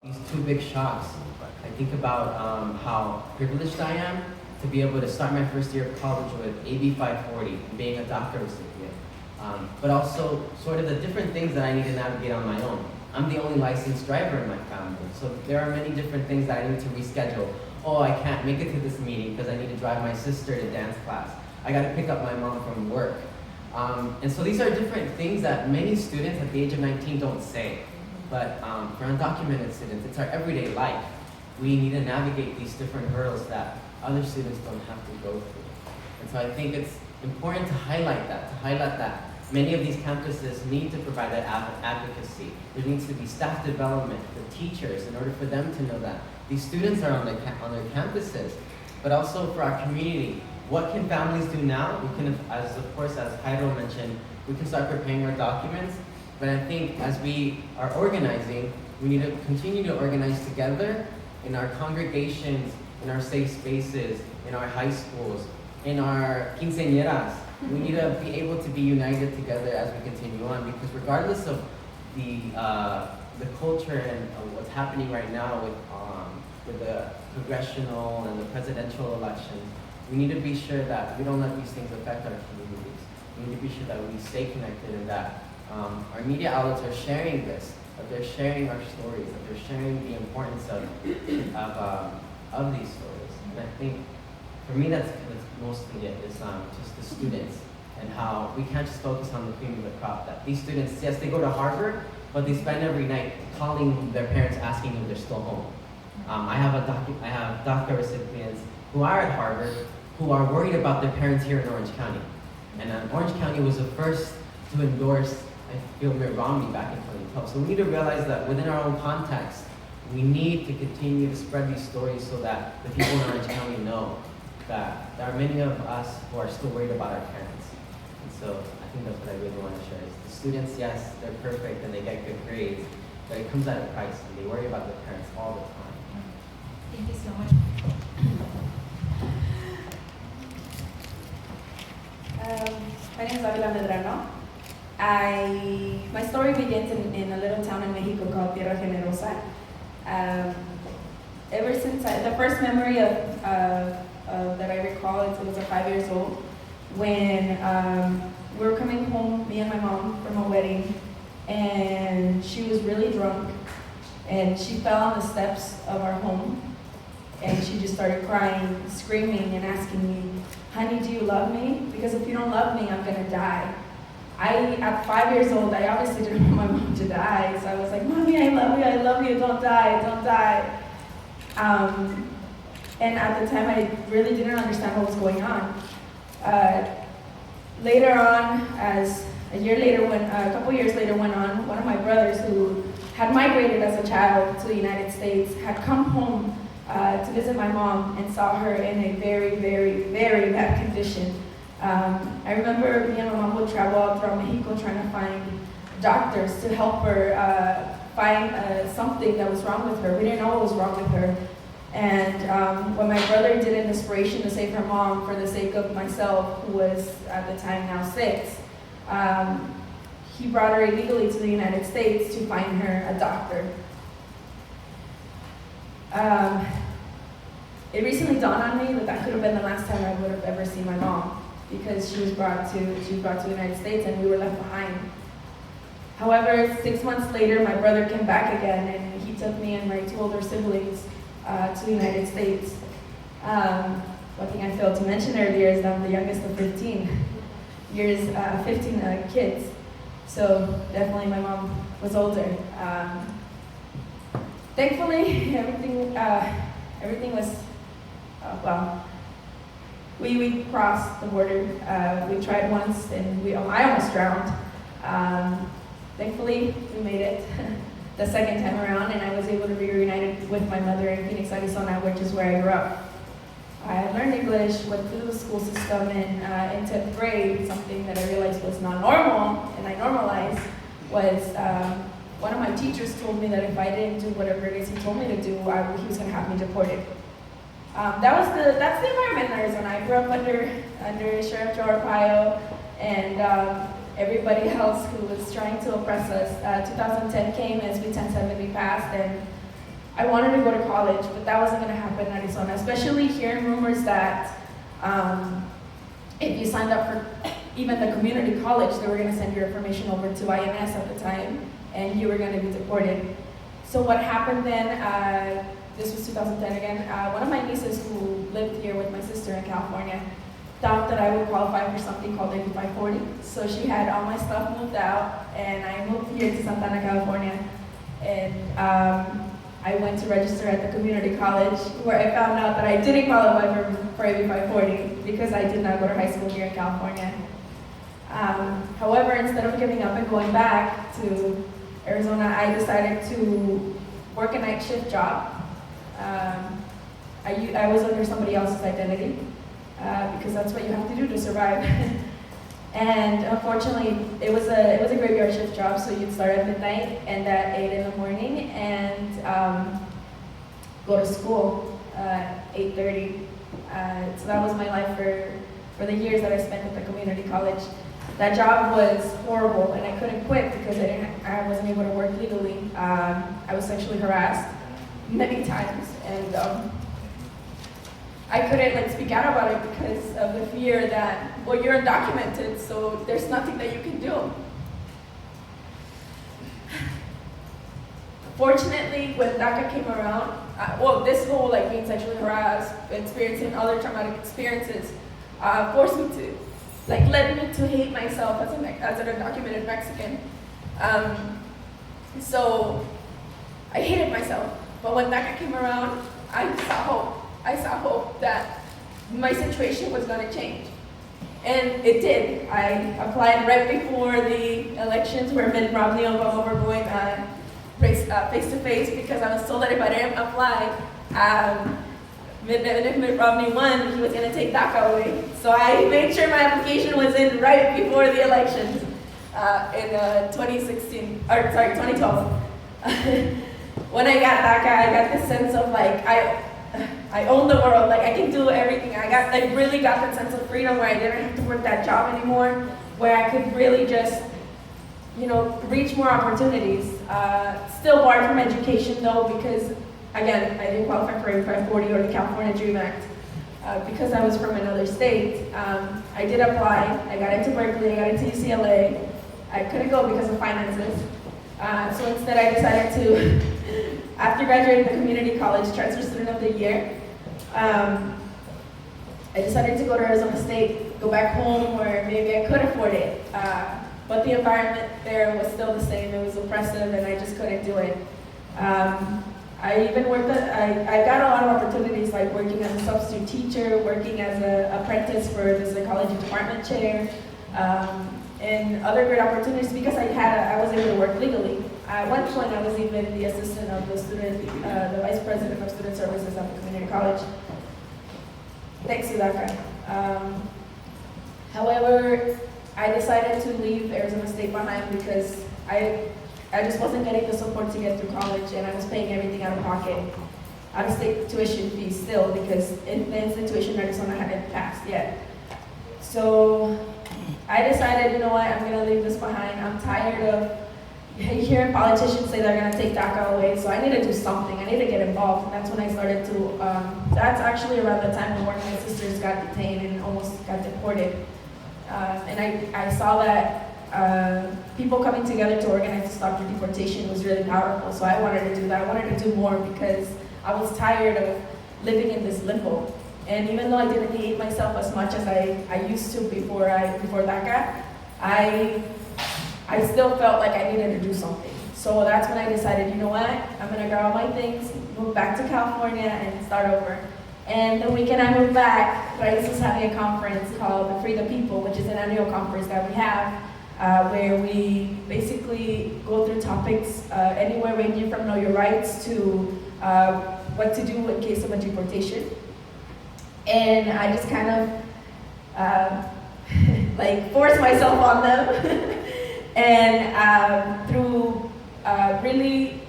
These two big shocks. I think about how privileged I am to be able to start my first year of college with AB 540 and being a DACA recipient. But also sort of the different things that I need to navigate on my own. I'm the only licensed driver in my family, so there are many different things that I need to reschedule. Oh, I can't make it to this meeting because I need to drive my sister to dance class. I got to pick up my mom from work. And so these are different things that many students at the age of 19 don't say. But for undocumented students, it's our everyday life. We need to navigate these different hurdles that other students don't have to go through. And so I think it's important to highlight that many of these campuses need to provide that advocacy. There needs to be staff development for teachers in order for them to know that these students are on their campuses, but also for our community. What can families do now? We can, as Jairo mentioned, we can start preparing our documents, but I think as we are organizing, we need to continue to organize together in our congregations, in our safe spaces, in our high schools, in our quinceañeras. We need to be able to be united together as we continue on, because regardless of the culture and what's happening right now with the congressional and the presidential elections, we need to be sure that we don't let these things affect our communities. We need to be sure that we stay connected and that our media outlets are sharing this, that they're sharing our stories, that they're sharing the importance of these stories. And I think for me that's mostly it, is just the students and how we can't just focus on the cream of the crop. That these students, yes, they go to Harvard, but they spend every night calling their parents asking if they're still home. I have DACA recipients who are at Harvard who are worried about their parents here in Orange County. And Orange County was the first to endorse, I feel, Mitt Romney back in 2012. So we need to realize that within our own context, we need to continue to spread these stories so that the people in Orange County know that there are many of us who are still worried about our parents. And so I think that's what I really want to share is the students, yes, they're perfect and they get good grades, but it comes at a price and they worry about their parents all the time. Thank you so much. My name is Avila Medrano. My story begins in a little town in Mexico called Tierra Generosa. Ever since the first memory that I recall, it was 5 years old, when we were coming home, me and my mom, from a wedding, and she was really drunk, and she fell on the steps of our home, and she just started crying, screaming, and asking me, "Honey, do you love me? Because if you don't love me, I'm gonna die." At 5 years old, I obviously didn't want my mom to die, so I was like, "Mommy, I love you, don't die, don't die." And at the time, I really didn't understand what was going on. Later on, as a couple years later went on, one of my brothers who had migrated as a child to the United States had come home to visit my mom and saw her in a very, very, very bad condition. I remember me and my mom would travel out throughout Mexico trying to find doctors to help her find something that was wrong with her. We didn't know what was wrong with her. And what my brother did in desperation to save her mom for the sake of myself, who was at the time now 6, he brought her illegally to the United States to find her a doctor. It recently dawned on me that that could have been the last time I would have ever seen my mom, because she was brought to the United States and we were left behind. However, 6 months later, my brother came back again and he took me and my 2 older siblings to the United States. One thing I failed to mention earlier is that I'm the youngest of 15 kids. So definitely my mom was older. Thankfully, everything was, we crossed the border. We tried once and I almost drowned. Thankfully, we made it the second time around, and I was able to be reunited with my mother in Phoenix, Arizona, which is where I grew up. I learned English, went through the school system, and in 10th grade, something that I realized was not normal, and I normalized, was one of my teachers told me that if I didn't do whatever it is he told me to do, he was going to have me deported. That's the environment in Arizona. I grew up under Sheriff Joe Arpaio, and everybody else who was trying to oppress us. 2010 came, SB 1070 passed, and I wanted to go to college, but that wasn't going to happen in Arizona, especially hearing rumors that if you signed up for even the community college, they were going to send your information over to INS at the time, and you were going to be deported. So what happened then, this was 2010 again, one of my nieces who lived here with my sister in California thought that I would qualify for something called AB 540. So she had all my stuff moved out, and I moved here to Santa Ana, California. And I went to register at the community college, where I found out that I didn't qualify for AB 540 because I did not go to high school here in California. However, instead of giving up and going back to Arizona, I decided to work a night shift job. I was under somebody else's identity because that's what you have to do to survive. And unfortunately, it was a graveyard shift job, so you'd start at midnight and at 8 in the morning and go to school at 8:30. So that was my life for the years that I spent at the community college. That job was horrible, and I couldn't quit because I wasn't able to work legally. I was sexually harassed many times, and I couldn't speak out about it because of the fear that, well, you're undocumented, so there's nothing that you can do. Fortunately, when DACA came around, this whole being sexually harassed, experiencing other traumatic experiences, forced me to, led me to hate myself as an undocumented Mexican. So I hated myself. But when DACA came around, I saw hope. I saw hope that my situation was going to change. And it did. I applied right before the elections where Mitt Romney and Obama were going face-to-face because I was told that if I didn't apply, if Mitt Romney won, he was going to take DACA away. So I made sure my application was in right before the elections in 2012. When I got DACA, I got this sense of I own the world, I can do everything. I really got that sense of freedom where I didn't have to work that job anymore, where I could really just, reach more opportunities. Still barred from education though, because again, I didn't qualify for AB 540 or the California Dream Act. Because I was from another state, I did apply. I got into Berkeley, I got into UCLA. I couldn't go because of finances. So instead I decided to, after graduating the community college, transfer student of the year, I decided to go to Arizona State, go back home where maybe I could afford it. But the environment there was still the same. It was oppressive and I just couldn't do it. I even worked I got a lot of opportunities like working as a substitute teacher, working as an apprentice for the psychology department chair, and other great opportunities because I was able to work legally. At one point, I was even the assistant of the vice president of student services at the community college. Thanks to DACA. However, I decided to leave Arizona State behind because I just wasn't getting the support to get through college, and I was paying everything out of pocket, out of state tuition fees still, because the institution in Arizona hadn't passed yet. So I decided, you know what, I'm gonna leave this behind. I'm tired of hearing politicians say they're gonna take DACA away, so I need to do something. I need to get involved. And that's when I started to, that's actually around the time when one of my sisters got detained and almost got deported. And I saw that people coming together to organize to stop the deportation was really powerful. So I wanted to do that. I wanted to do more because I was tired of living in this limbo. And even though I didn't hate myself as much as I used to before DACA, I still felt like I needed to do something. So that's when I decided, you know what, I'm gonna grab all my things, move back to California and start over. And the weekend I moved back, Raiz was having a conference called the Free the People, which is an annual conference that we have, where we basically go through topics anywhere ranging from know your rights to what to do in case of a deportation. And I just kind of forced myself on them. And through really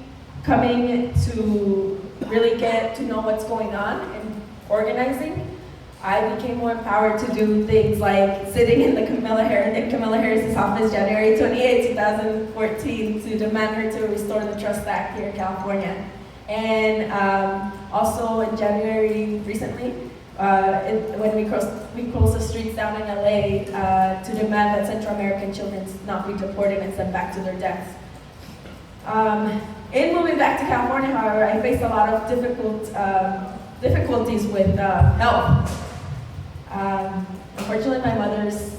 coming to really get to know what's going on and organizing, I became more empowered to do things like sitting in Kamala Harris's office January 28, 2014 to demand her to restore the Trust Act here in California. And also in January recently, when we closed the streets down in LA to demand that Central American children not be deported and sent back to their deaths. In moving back to California, however, I faced a lot of difficulties with health. Unfortunately, my mother's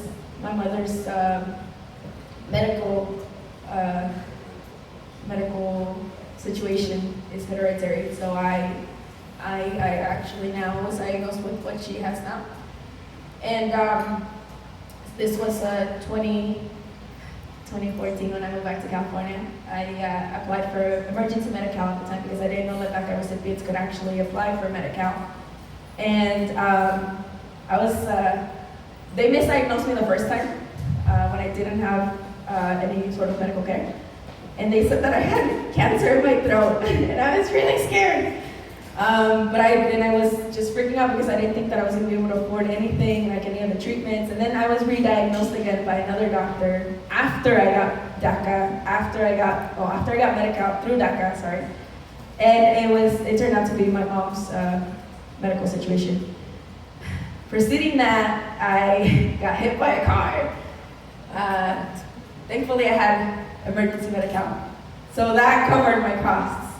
medical situation is hereditary, so I actually now was diagnosed with what she has now. And this was 2014 when I moved back to California. I applied for emergency Medi-Cal at the time because I didn't know that DACA recipients could actually apply for Medi-Cal. And they misdiagnosed me the first time when I didn't have any sort of medical care. And they said that I had cancer in my throat, and I was really scared. But I was just freaking out because I didn't think that I was going to be able to afford anything, like any of the treatments. And then I was re-diagnosed again by another doctor after I got DACA, after I got Medi-Cal through DACA, sorry. And it turned out to be my mom's medical situation. Preceding that, I got hit by a car. Thankfully, I had emergency Medi-Cal, so that covered my costs.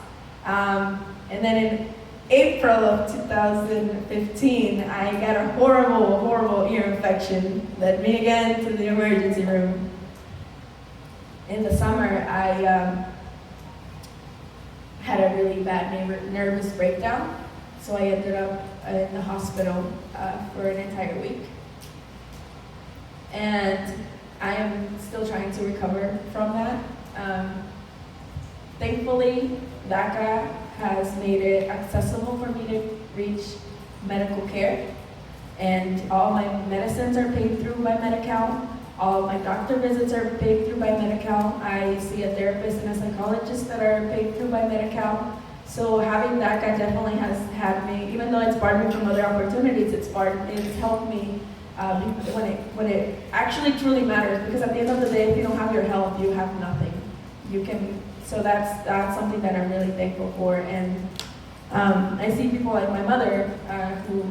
And then in April of 2015, I got a horrible ear infection, led me again to the emergency room. In the summer, I had a really bad nervous breakdown, so I ended up in the hospital for an entire week. And I am still trying to recover from that. Thankfully, DACA has made it accessible for me to reach medical care, and all my medicines are paid through by Medi-Cal. All my doctor visits are paid through by Medi-Cal. I see a therapist and a psychologist that are paid through by Medi-Cal. So having DACA definitely has had me, even though it's barred me from other opportunities, it's helped me when it actually truly matters. Because at the end of the day, if you don't have your health, you have nothing. So that's something that I'm really thankful for. And I see people like my mother who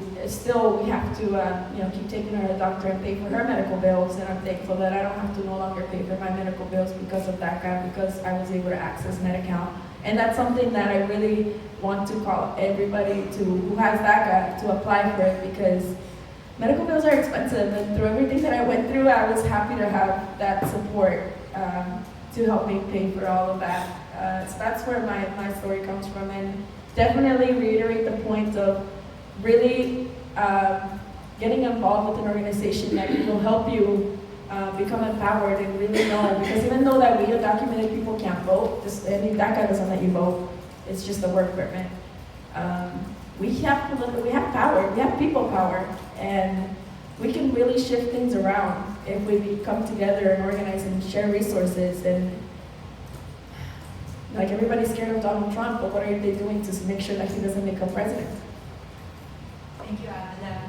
we have to keep taking her to the doctor and pay for her medical bills. And I'm thankful that I don't have to no longer pay for my medical bills because of DACA, because I was able to access Medi-Cal. And that's something that I really want to call everybody who has DACA to apply for it, because medical bills are expensive, and through everything that I went through, I was happy to have that support to help me pay for all of that. So that's where my story comes from, and definitely reiterate the point of really getting involved with an organization that will help you become empowered and really know, because even though that we undocumented people can't vote, DACA doesn't let you vote, it's just a work permit. We have power, we have people power, and we can really shift things around if we come together and organize and share resources. And like, everybody's scared of Donald Trump, but what are they doing to make sure that he doesn't become president? Thank you, Adam.